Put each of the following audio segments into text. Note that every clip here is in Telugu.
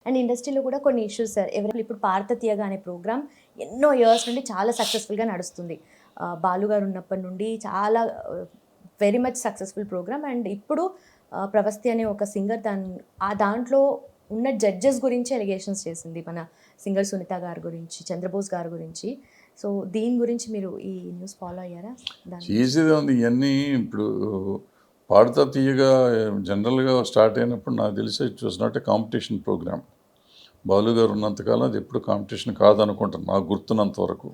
అండ్ ఇండస్ట్రీలో కూడా కొన్ని ఇష్యూస్ సార్. ఎవరైనా ఇప్పుడు 'పార్థ తీయగా' అనే ప్రోగ్రామ్ ఎన్నో ఇయర్స్ నుండి చాలా సక్సెస్‌ఫుల్‌గా నడుస్తుంది. బాలు గారు ఉన్నప్పటి నుండి చాలా very much successful program. And ఇప్పుడు 'ప్రవస్తి' అనే ఒక సింగర్ దాంట్లో ఉన్న జడ్జెస్ గురించి ఎలిగేషన్స్ చేసింది. మన సింగర్ సునీత గారి గురించి, చంద్రబోస్ గారి గురించి. సో దీని గురించి మీరు ఈ న్యూస్ ఫాలో అయ్యారా? చేసేదే ఉంది ఇవన్నీ. ఇప్పుడు 'పాడుతా తీయగా' జనరల్‌గా స్టార్ట్ అయినప్పుడు నాకు తెలిసి it was not a competition program. Balu గారు ఉన్నంతకాలం అది ఎప్పుడు కాంపిటీషన్ కాదనుకుంటాను నాకు గుర్తున్నంత వరకు.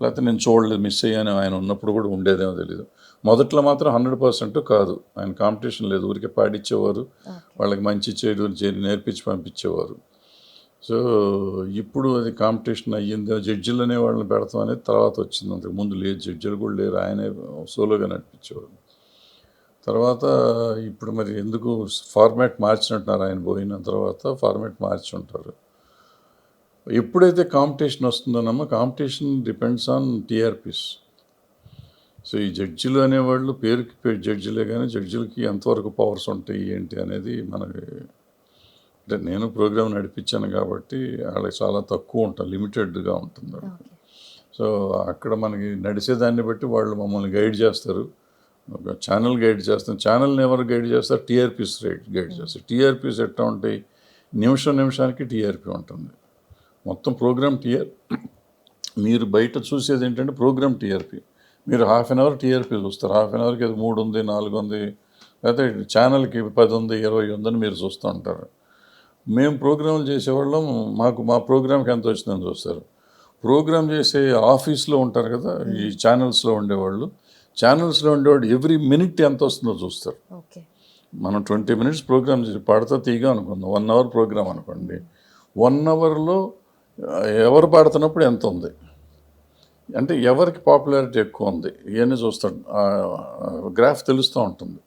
లేకపోతే నేను చూడలేదు, మిస్ అయ్యాను. ఆయన ఉన్నప్పుడు కూడా ఉండేదేమో తెలియదు. మొదట్లో మాత్రం 100% కాదు. ఆయన కాంపిటీషన్ లేదు, ఊరికే పాడిచ్చేవారు, వాళ్ళకి మంచి చెడు నేర్పించి పంపించేవారు. సో ఇప్పుడు అది కాంపిటీషన్ అయ్యింది. జడ్జిలు అనే వాళ్ళని పెడతాం అనేది తర్వాత వచ్చింది. అంతకు ముందు లేదు, జడ్జిలు కూడా లేరు, ఆయనే సోలోగా నడిపించేవారు. తర్వాత ఇప్పుడు మరి ఎందుకు ఫార్మాట్ మార్చినట్టున్నారు, ఆయన పోయిన తర్వాత ఫార్మాట్ మార్చి ఉంటారు. ఎప్పుడైతే కాంపిటీషన్ వస్తుందోనమ్మా, competition depends on TRPs. So ఈ జడ్జిలు అనేవాళ్ళు పేరుకి జడ్జిలే, కానీ జడ్జిలకి ఎంతవరకు పవర్స్ ఉంటాయి ఏంటి అనేది మనకి, అంటే నేను ప్రోగ్రామ్ నడిపించాను కాబట్టి వాళ్ళకి చాలా తక్కువ ఉంటుంది, లిమిటెడ్గా ఉంటుంది. సో అక్కడ మనకి నడిచేదాన్ని బట్టి వాళ్ళు మమ్మల్ని గైడ్ చేస్తారు. ఒక ఛానల్ గైడ్ చేస్తాం. ఛానల్ని ఎవరు గైడ్ చేస్తారు? టీఆర్పీస్ గైడ్ చేస్తారు. టీఆర్పీస్ ఎట్లా ఉంటాయి? నిమిషానికి టీఆర్పీ ఉంటుంది. మొత్తం ప్రోగ్రామ్ మీరు బయట చూసేది ఏంటంటే ప్రోగ్రామ్ టీఆర్పీ. మీరు హాఫ్ అన్ అవర్ టీఆర్పీ చూస్తారు. హాఫ్ అన్ అవర్కి 3 ఉంది, 4 ఉంది, లేకపోతే ఛానల్కి 10 ఉంది, 20 ఉందని మీరు చూస్తూ ఉంటారు. మేము ప్రోగ్రాంలు చేసేవాళ్ళం, మా ప్రోగ్రామ్కి ఎంత వచ్చిందని చూస్తారు. ప్రోగ్రామ్ చేసే ఆఫీస్లో ఉంటారు కదా ఈ ఛానల్స్లో ఉండేవాళ్ళు, ఎవ్రీ మినిట్ ఎంత వస్తుందో చూస్తారు. మనం 20 minutes ప్రోగ్రామ్ చేసి పాడుతా తీయగా అనుకుందాం, 1 hour ప్రోగ్రామ్ అనుకోండి. 1 hourలో ఎవరు పాడుతున్నప్పుడు ఎంత ఉంది, అంటే ఎవరికి పాపులారిటీ ఎక్కువ ఉంది, ఇవన్నీ చూస్తాడు. గ్రాఫ్ తెలుస్తూ ఉంటుంది.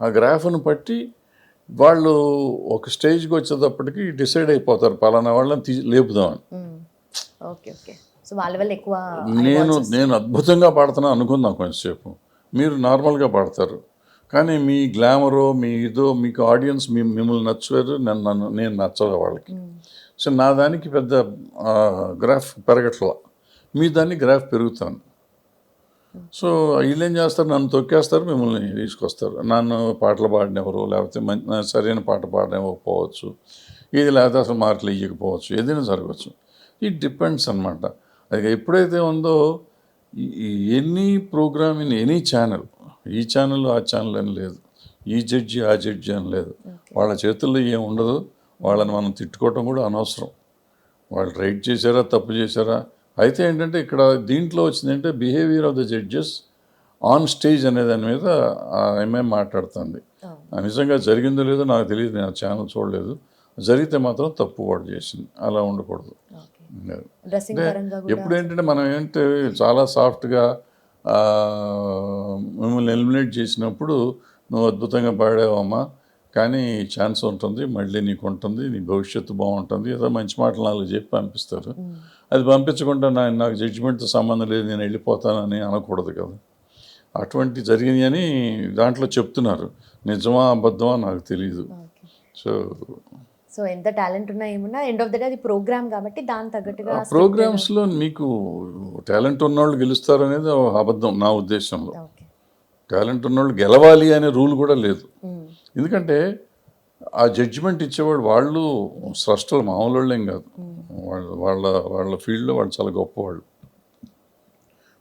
ఆ గ్రాఫ్ను బట్టి వాళ్ళు ఒక స్టేజ్కి వచ్చేటప్పటికి డిసైడ్ అయిపోతారు, పలానా వాళ్ళని లేపుదామని. నేను అద్భుతంగా పాడుతున్నా అనుకుందాం కొంచెంసేపు, మీరు నార్మల్గా పాడతారు, కానీ మీ గ్లామరో మీ మీకు ఆడియన్స్ మిమ్మల్ని నచ్చలేదు, నేను నచ్చదు వాళ్ళకి. సో నా దానికి పెద్ద గ్రాఫ్ పెరగట్లా, మీ దాన్ని గ్రాఫ్ పెరుగుతాను. సో వీళ్ళు ఏం చేస్తారు, నన్ను తొక్కేస్తారు, మిమ్మల్ని తీసుకొస్తారు. నన్ను పాటలు పాడినెవరు, లేకపోతే సరైన పాట పాడనివ్వకపోవచ్చు, ఇది లేకపోతే అసలు మార్కులు ఇవ్వకపోవచ్చు, ఏదైనా జరగవచ్చు. ఇట్ డిపెండ్స్ అనమాట. అది ఎప్పుడైతే ఉందో any program in any channel, ఈ ఛానల్ ఆ ఛానల్ అని లేదు, ఈ జడ్జి ఆ జడ్జి అని లేదు, వాళ్ళ చేతుల్లో ఏం ఉండదు. వాళ్ళని మనం తిట్టుకోవటం కూడా అనవసరం. వాళ్ళు రైట్ చేశారా తప్పు చేశారా. అయితే ఏంటంటే ఇక్కడ దీంట్లో వచ్చిందంటే behaviour of the judges on stage అనే దాని మీద ఎంఐఎం మాట్లాడుతుంది. నిజంగా జరిగిందో లేదో నాకు తెలియదు, నేను ఆ ఛానల్ చూడలేదు. జరిగితే మాత్రం తప్పు వాడు చేసింది, అలా ఉండకూడదు. ఎప్పుడు ఏంటంటే మనం ఏంటంటే చాలా సాఫ్ట్గా మిమ్మల్ని ఎలిమినేట్ చేసినప్పుడు, నువ్వు అద్భుతంగా పాడావమ్మా, కానీ ఛాన్స్ ఉంటుంది, మళ్ళీ నీకు ఉంటుంది, నీ భవిష్యత్తు బాగుంటుంది, ఏదో మంచి మాటలు 4 చెప్పి పంపిస్తారు. అది పంపించకుండా నాకు జడ్జిమెంట్తో సంబంధం లేదు, నేను వెళ్ళిపోతానని అనకూడదు కదా. అటువంటి జరిగినాయని దాంట్లో చెప్తున్నారు. నిజమా అబద్ధమా నాకు తెలియదు. సో ఎంత టాలెంట్ ఉన్నా ఏమున్నా ఎండ్ ఆఫ్ ద డే అది ప్రోగ్రామ్ కాబట్టి దాని తగ్గట్టుగా ప్రోగ్రామ్స్లో మీకు టాలెంట్ ఉన్నవాళ్ళు గెలుస్తారు అనేది అబద్ధం నా ఉద్దేశంలో. టాలెంట్ ఉన్నవాళ్ళు గెలవాలి అనే రూల్ కూడా లేదు. ఎందుకంటే ఆ జడ్జిమెంట్ ఇచ్చేవాడు వాళ్ళు స్రష్టలు, మామూలు వాళ్ళేం కాదు. వాళ్ళ ఫీల్డ్లో వాళ్ళు చాలా గొప్పవాళ్ళు.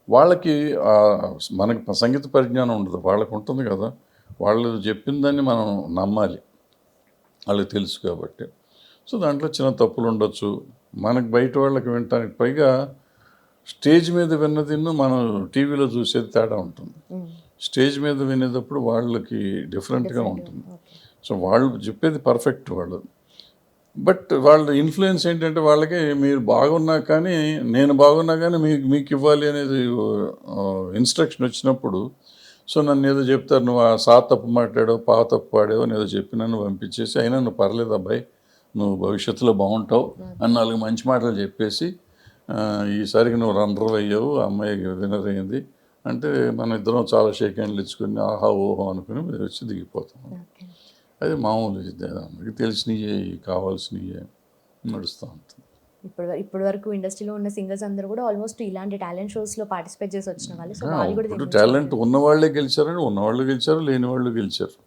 వాళ్ళకి మనకి సంగీత పరిజ్ఞానం ఉండదు, వాళ్ళకు ఉంటుంది కదా. వాళ్ళు చెప్పిన దాన్ని మనం నమ్మాలి, వాళ్ళకి తెలుసు కాబట్టి. సో దాంట్లో చిన్న తప్పులు ఉండొచ్చు, మనకు బయట వాళ్ళకి వినటానికి. పైగా స్టేజ్ మీద విన్నది మనం టీవీలో చూసేది తేడా ఉంటుంది. స్టేజ్ మీద వినేటప్పుడు వాళ్ళకి డిఫరెంట్గా ఉంటుంది. సో వాళ్ళు చెప్పేది పర్ఫెక్ట్ వాళ్ళు, బట్ వాళ్ళ ఇన్ఫ్లుయెన్స్ ఏంటంటే వాళ్ళకి మీరు బాగున్నా కానీ, నేను బాగున్నా కానీ మీకు ఇవ్వాలి అనేది ఇన్స్ట్రక్షన్ వచ్చినప్పుడు, సో నన్ను ఏదో చెప్తారు, నువ్వు ఆ సా తప్పు మాట్లాడావు, పా తప్పు పాడావు అని ఏదో చెప్పి నన్ను పంపించేసి, అయినా నువ్వు పర్లేదు అబ్బాయి, నువ్వు భవిష్యత్తులో బాగుంటావు అని 4 మంచి మాటలు చెప్పేసి, ఈసారికి నువ్వు రన్నర్ అయ్యావు, అమ్మాయి విన్నర్ అయ్యింది అంటే మన ఇద్దరం చాలా షేక్ హ్యాండ్లు ఇచ్చుకుని ఆహా ఓహో అనుకుని మీరు వచ్చి దిగిపోతాం. అది మామూలు అందరికీ తెలిసినవి, కావాల్సినవి. నడుస్తూ ఉంటుంది. ఇప్పటి వరకు ఇండస్ట్రీలో ఉన్న సింగర్స్ అందరూ కూడా ఆల్మోస్ట్ ఇలాంటి టాలెంట్ షోస్లో పార్టిసిపేట్ చేసి వచ్చిన వాళ్ళు. సో వాళ్ళు కూడా ఇప్పుడు టాలెంట్ ఉన్నవాళ్ళే గెలిచారని ఉన్నవాళ్ళు గెలిచారు, లేని వాళ్ళు గెలిచారు.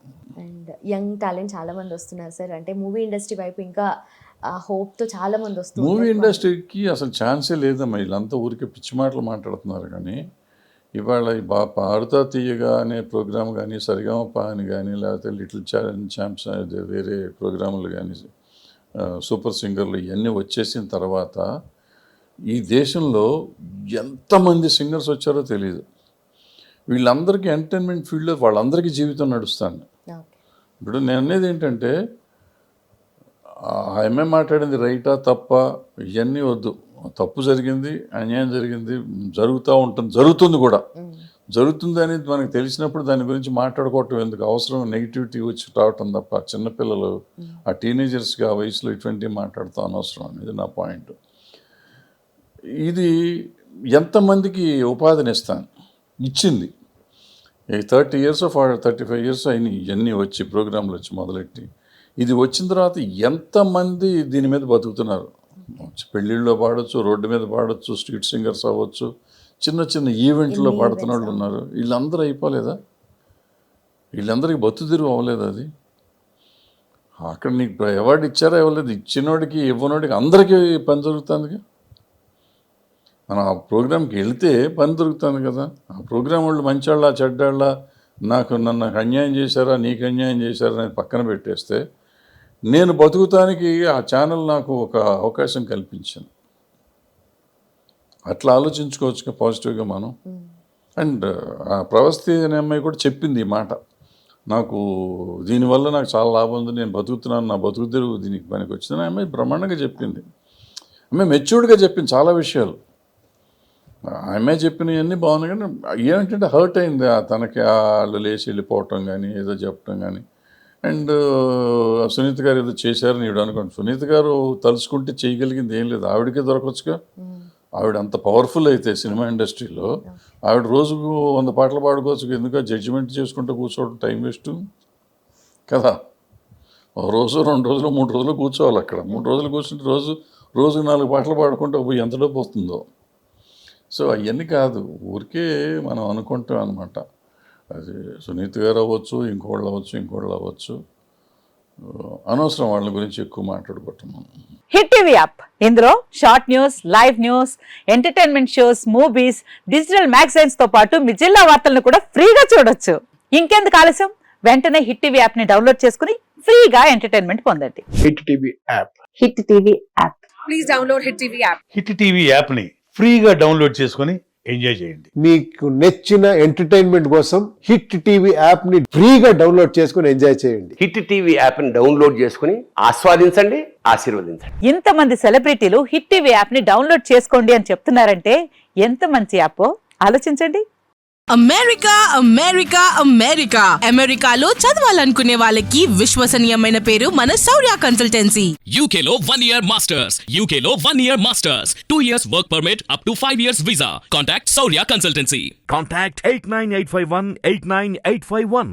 అండ్ యంగ్ టాలెంట్ చాలా మంది వస్తున్నారు సార్. అంటే మూవీ ఇండస్ట్రీ వైపు ఇంకా హోప్తో చాలా మంది వస్తున్నారు. మూవీ ఇండస్ట్రీకి అసలు ఛాన్సే లేదమ్మా. వీళ్ళంతా ఊరికే పిచ్చి మాటలు మాట్లాడుతున్నారు. కానీ ఇవాళ ఈ పాడుతా తీయగా అనే ప్రోగ్రామ్ కానీ, సరిగమప అని కానీ, లేకపోతే లిటిల్ ఛాంప్స్ వేరే ప్రోగ్రాములు కానీ, సూపర్ సింగర్లు ఇవన్నీ వచ్చేసిన తర్వాత ఈ దేశంలో ఎంతమంది సింగర్స్ వచ్చారో తెలియదు. వీళ్ళందరికీ ఎంటర్టైన్మెంట్ ఫీల్డ్లో వాళ్ళందరికీ జీవితం నడుస్తాను. ఇప్పుడు నేను అనేది ఏంటంటే ఆమె మాట్లాడింది రైటా తప్ప ఇవన్నీ వద్దు. తప్పు జరిగింది, అన్యాయం జరిగింది, జరుగుతుంది కూడా. జరుగుతుంది అనేది మనకు తెలిసినప్పుడు దాని గురించి మాట్లాడుకోవటం ఎందుకు అవసరం? నెగిటివిటీ వచ్చి రావటం తప్ప చిన్నపిల్లలు ఆ టీనేజర్స్కి ఆ వయసులో ఇటువంటివి మాట్లాడుతూ అనవసరం అనేది నా పాయింట్. ఇది ఎంతమందికి ఉపాధిని ఇచ్చింది. 30 years 35 years అయినాయి ఇవన్నీ వచ్చి ప్రోగ్రాంలు వచ్చి మొదలెట్టి. ఇది వచ్చిన తర్వాత ఎంతమంది దీని మీద బతుకుతున్నారు. పెళ్ళిళ్ళలో పాడవచ్చు, రోడ్డు మీద పాడవచ్చు, స్ట్రీట్ సింగర్స్ అవ్వచ్చు, చిన్న చిన్న ఈవెంట్లో పాడుతున్న వాళ్ళు ఉన్నారు. వీళ్ళందరూ అయిపోలేదా? వీళ్ళందరికీ బతుకుదిరువు అవ్వలేదు. అది అక్కడ నీకు అవార్డు ఇచ్చారా ఇవ్వలేదు? ఇచ్చినోడికి ఇవ్వనోడికి అందరికీ పని జరుగుతుంది. మనం ఆ ప్రోగ్రాంకి వెళ్తే పని దొరుకుతుంది కదా. ఆ ప్రోగ్రాం వాళ్ళు మంచివాళ్ళ చెడ్డాళ్ళ, నన్ను అన్యాయం చేశారా, నీకు అన్యాయం చేశారా అనేది పక్కన పెట్టేస్తే నేను బతుకుతానికి ఆ ఛానల్ నాకు ఒక అవకాశం కల్పించింది. అట్లా ఆలోచించుకోవచ్చు పాజిటివ్గా మనం. అండ్ ఆ ప్రవస్తి అనే అమ్మాయి కూడా చెప్పింది ఈ మాట, నాకు దీనివల్ల నాకు చాలా లాభం ఉంది, నేను బతుకుతున్నాను, నా బతుకు తెరువు దీనికి పనికి వచ్చిందని అమ్మాయి బ్రహ్మాండంగా చెప్పింది. అమ్మాయి మెచ్యూర్డ్గా చెప్పింది చాలా విషయాలు. ఆమె చెప్పినవన్నీ బాగున్నాయి. కానీ ఏమిటంటే హర్ట్ అయింది తనకి, వాళ్ళు లేచి వెళ్ళిపోవటం కానీ ఏదో చెప్పటం కానీ. అండ్ సునీత గారు ఏదో చేశారని ఇవిడ అనుకోండి. సునీత గారు తలుచుకుంటే చేయగలిగింది ఏం లేదు. ఆవిడకే దొరకవచ్చుగా. ఆవిడ అంత పవర్ఫుల్ అయితే సినిమా ఇండస్ట్రీలో ఆవిడ రోజుకు 100 పాటలు పాడుకోవచ్చు. ఎందుకు జడ్జిమెంట్ చేసుకుంటూ కూర్చోవడం టైం వేస్ట్ కదా. ఒక రోజు 2 రోజులు 3 రోజులు కూర్చోవాలి అక్కడ. 3 రోజులు కూర్చుంటే రోజుకు 4 పాటలు పాడుకుంటూ పోయి ఎంత డబ్బు వస్తుందో. సో అవన్నీ కాదు, ఊరికే మనం అనుకుంటాం అనమాట. అది సునీత గారు అవ్వచ్చు, ఇంకోళ్ళు అవ్వచ్చు. అనవసరం వాళ్ళ గురించి ఎక్కువ మాట్లాడుకుంటున్నాం. హిట్ టీవీ యాప్, ఇందులో short news, live news, entertainment shows, movies, digital magazines తో పాటు మీ జిల్లా వార్తలను కూడా ఫ్రీగా చూడొచ్చు. ఇంకెందుకు ఆలస్యం? వెంటనే హిట్ టీవీ యాప్ ని డౌన్లోడ్ చేసుకుని ఫ్రీగా ఎంటర్టైన్మెంట్ పొందండి. Hit TV app. Hit TV app. Please download hit TV app. Hit TV యాప్ని ఫ్రీగా డౌన్లోడ్ చేసుకొని ఎంజాయ్ చేయండి. మీకు నచ్చిన ఎంటర్టైన్మెంట్ కోసం హిట్ టీవీ యాప్ ని ఫ్రీగా డౌన్లోడ్ చేసుకొని ఎంజాయ్ చేయండి. హిట్ టీవీ యాప్ ని డౌన్లోడ్ చేసుకుని ఆస్వాదించండి, ఆశీర్వదించండి. ఇంతమంది సెలబ్రిటీలు హిట్ టీవీ యాప్ ని డౌన్లోడ్ చేసుకోండి అని చెప్తున్నారంటే ఎంత మంచి యాప్ ఆలోచించండి. అమెరికాలో చదవాలనుకునే వాళ్ళకి విశ్వసనీయమైన పేరు మన శౌర్య కన్సల్టెన్సీ. UK లో 1 year masters, UK లో 1 year masters, 2 years work permit up to 5 years visa. Contact Saurya Consultancy. Contact 89851 89851.